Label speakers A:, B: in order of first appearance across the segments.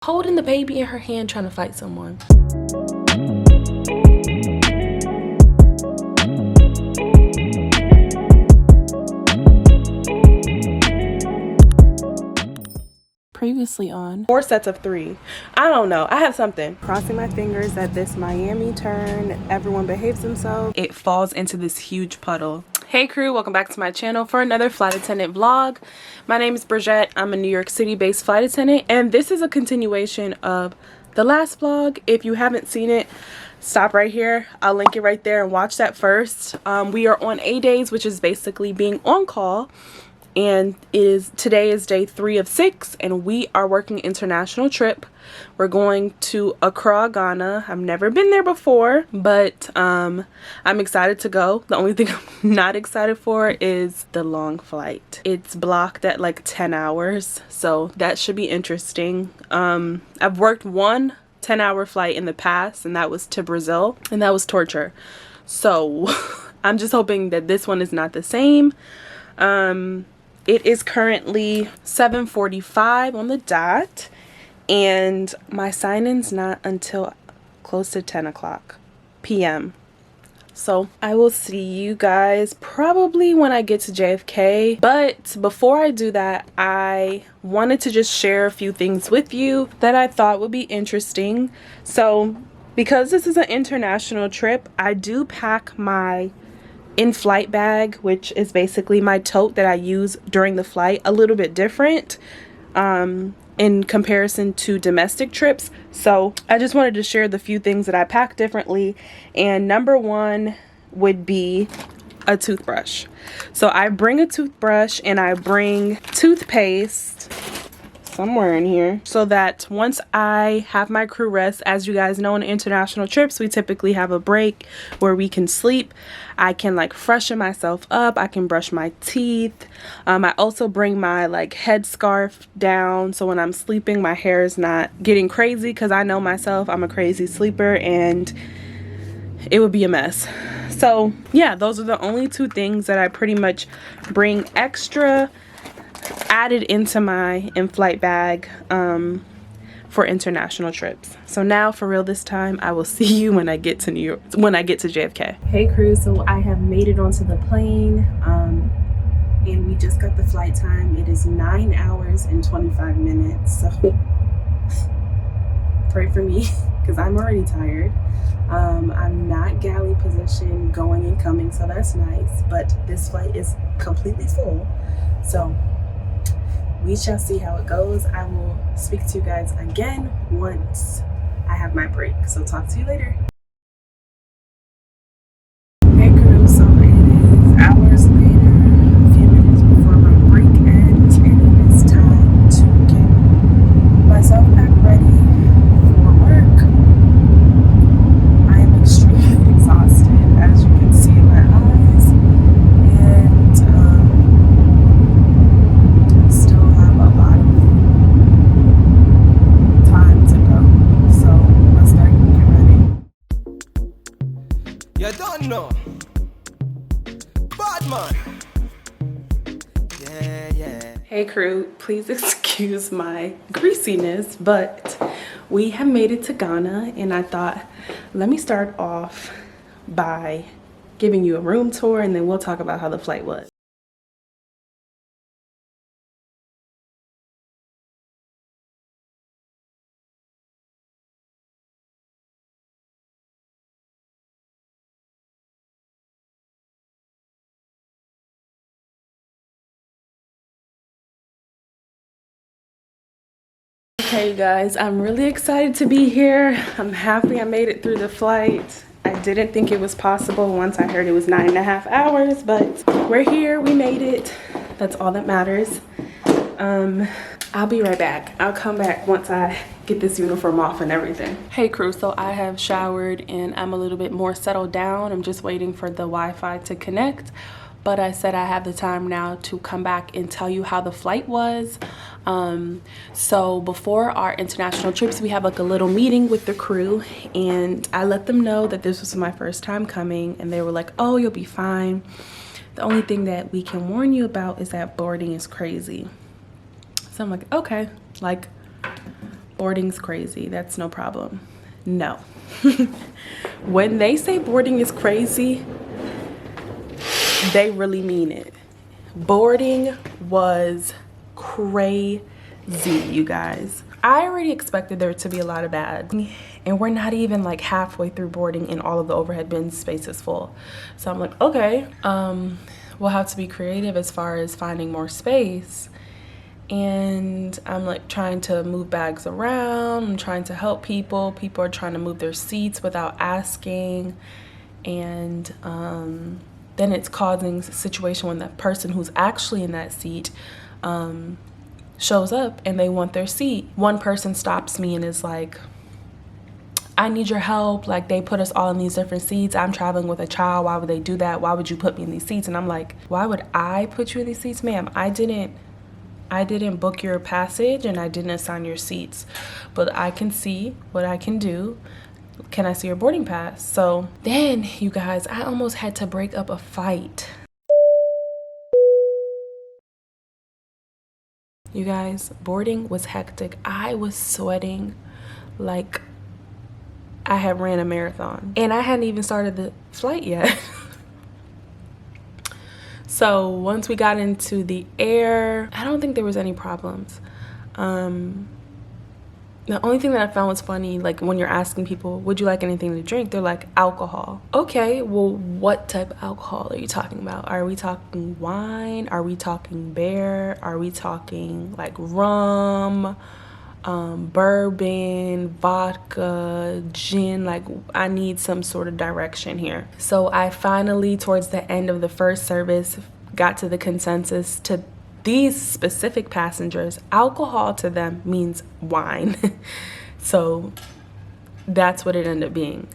A: holding the baby in her hand trying to fight someone. Previously on 4 sets of 3. I don't know, I have something. Crossing my fingers that this Miami turn, everyone behaves themselves, it falls into this huge puddle. Hey crew, welcome back to my channel for another flight attendant vlog. My name is Bridget. I'm a New York City based flight attendant, and this is a continuation of the last vlog. If you haven't seen it, stop right here. I'll link it right there and watch that first. We are on A days, which is basically being on call. And today is day 3 of 6, and we are working international trip. We're going to Accra, Ghana. I've never been there before, but I'm excited to go. The only thing I'm not excited for is the long flight. It's blocked at like 10 hours, so that should be interesting. I've worked one 10-hour flight in the past, and that was to Brazil, and that was torture. So I'm just hoping that this one is not the same. It is currently 7:45 on the dot, and my sign-in's not until close to 10 o'clock p.m. So I will see you guys probably when I get to JFK. But before I do that, I wanted to just share a few things with you that I thought would be interesting. So because this is an international trip, I do pack my in-flight bag, which is basically my tote that I use during the flight, a little bit different in comparison to domestic trips. So I just wanted to share the few things that I pack differently, and number one would be a toothbrush. So I bring a toothbrush and I bring toothpaste somewhere in here, so that once I have my crew rest, as you guys know, on international trips we typically have a break where we can sleep. I can like freshen myself up, I can brush my teeth. I also bring my like head scarf down, so when I'm sleeping my hair is not getting crazy, because I know myself, I'm a crazy sleeper and it would be a mess. So yeah, those are the only two things that I pretty much bring extra added into my in-flight bag for international trips. So now for real this time, I will see you when I get to New York, when I get to JFK. Hey crew, so I have made it onto the plane and we just got the flight time. It is 9 hours and 25 minutes, so pray for me because I'm already tired. I'm not galley position going and coming, so that's nice, but this flight is completely full, so we shall see how it goes. I will speak to you guys again once I have my break. So talk to you later. Hey crew, so it is hours later, a few minutes before my break ends, and it is time to get myself back ready for work. I am extremely exhausted, as you can see in my eyes, and
B: you don't know. Bad man. Yeah.
A: Hey crew, please excuse my greasiness, but we have made it to Ghana, and I thought, let me start off by giving you a room tour, and then we'll talk about how the flight was. Okay guys, I'm really excited to be here. I'm happy I made it through the flight. I didn't think it was possible once I heard it was 9.5 hours, but we're here, we made it. That's all that matters. I'll be right back. I'll come back once I get this uniform off and everything. Hey crew, so I have showered and I'm a little bit more settled down. I'm just waiting for the Wi-Fi to connect. But I said I have the time now to come back and tell you how the flight was. So before our international trips, we have like a little meeting with the crew, and I let them know that this was my first time coming, and they were like, oh, you'll be fine. The only thing that we can warn you about is that boarding is crazy. So I'm like, okay, like boarding's crazy, that's no problem. No. When they say boarding is crazy, they really mean it. Boarding was crazy, you guys. I already expected there to be a lot of bags, and we're not even like halfway through boarding and all of the overhead bin space is full. So I'm like, okay, we'll have to be creative as far as finding more space. And I'm like trying to move bags around, I'm trying to help people. People are trying to move their seats without asking. And then it's causing a situation when the person who's actually in that seat shows up and they want their seat. One person stops me and is like, I need your help. Like, they put us all in these different seats. I'm traveling with a child. Why would they do that? Why would you put me in these seats? And I'm like, why would I put you in these seats? Ma'am, I didn't book your passage and I didn't assign your seats, but I can see what I can do. Can I see your boarding pass? So then, you guys, I almost had to break up a fight. You guys, boarding was hectic. I was sweating like I had ran a marathon, and I hadn't even started the flight yet. So once we got into the air, I don't think there was any problems. The only thing that I found was funny, like when you're asking people, would you like anything to drink? They're like, alcohol. Okay, well, what type of alcohol are you talking about? Are we talking wine? Are we talking beer? Are we talking like rum, bourbon, vodka, gin? Like, I need some sort of direction here. So I finally, towards the end of the first service, got to the consensus to these specific passengers, alcohol to them means wine. So that's what it ended up being.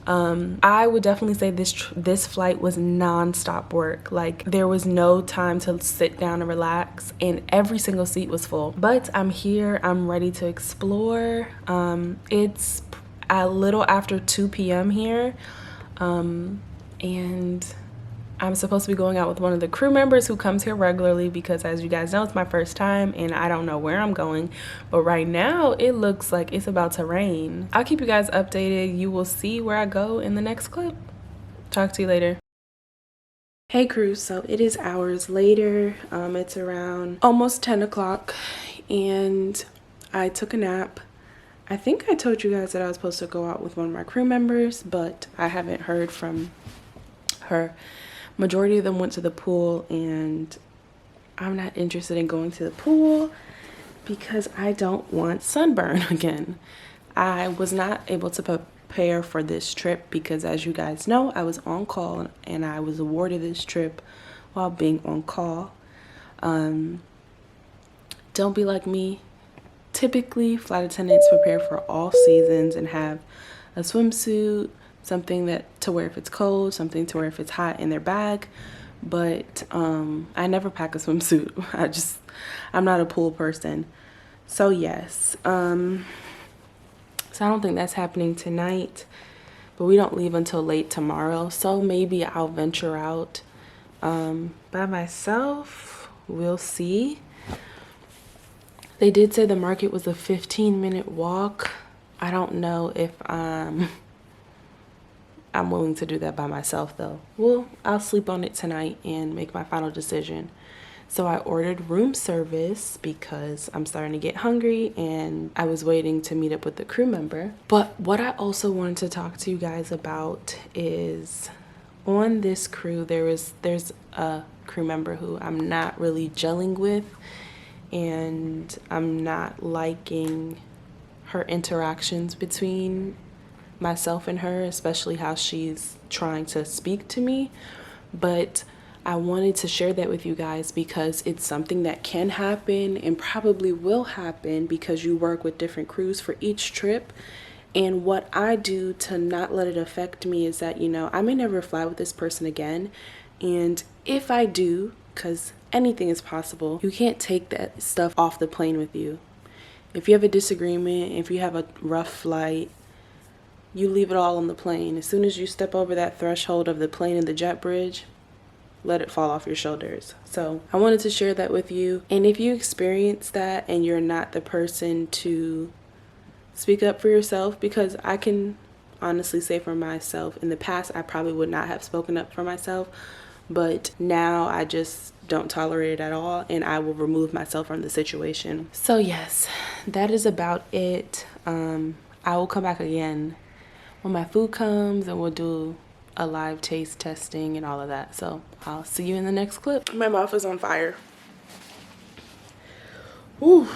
A: I would definitely say this flight was non-stop work. Like, there was no time to sit down and relax, and every single seat was full. But I'm here, I'm ready to explore. It's a little after 2 p.m. here, and I'm supposed to be going out with one of the crew members who comes here regularly, because as you guys know, it's my first time and I don't know where I'm going. But right now it looks like it's about to rain. I'll keep you guys updated. You will see where I go in the next clip. Talk to you later. Hey crew, so it is hours later. It's around almost 10 o'clock and I took a nap. I think I told you guys that I was supposed to go out with one of my crew members, but I haven't heard from her. Majority of them went to the pool, and I'm not interested in going to the pool because I don't want sunburn again. I was not able to prepare for this trip because, as you guys know, I was on call and I was awarded this trip while being on call. Don't be like me. Typically, flight attendants prepare for all seasons and have a swimsuit, something that to wear if it's cold, something to wear if it's hot in their bag. But I never pack a swimsuit. I'm not a pool person. So yes, so I don't think that's happening tonight, but we don't leave until late tomorrow. So maybe I'll venture out by myself. We'll see. They did say the market was a 15-minute walk. I don't know if I'm willing to do that by myself though. Well, I'll sleep on it tonight and make my final decision. So I ordered room service because I'm starting to get hungry and I was waiting to meet up with the crew member. But what I also wanted to talk to you guys about is on this crew, there's a crew member who I'm not really gelling with, and I'm not liking her interactions between myself and her, especially how she's trying to speak to me. But I wanted to share that with you guys because it's something that can happen and probably will happen because you work with different crews for each trip. And what I do to not let it affect me is that, you know, I may never fly with this person again. And if I do, because anything is possible, you can't take that stuff off the plane with you. If you have a disagreement, if you have a rough flight, you leave it all on the plane. As soon as you step over that threshold of the plane and the jet bridge, let it fall off your shoulders. So I wanted to share that with you. And if you experience that and you're not the person to speak up for yourself, because I can honestly say for myself, in the past I probably would not have spoken up for myself, but now I just don't tolerate it at all, and I will remove myself from the situation. So yes, that is about it. I will come back again when my food comes, and we'll do a live taste testing and all of that. So I'll see you in the next clip. My mouth is on fire. Ooh.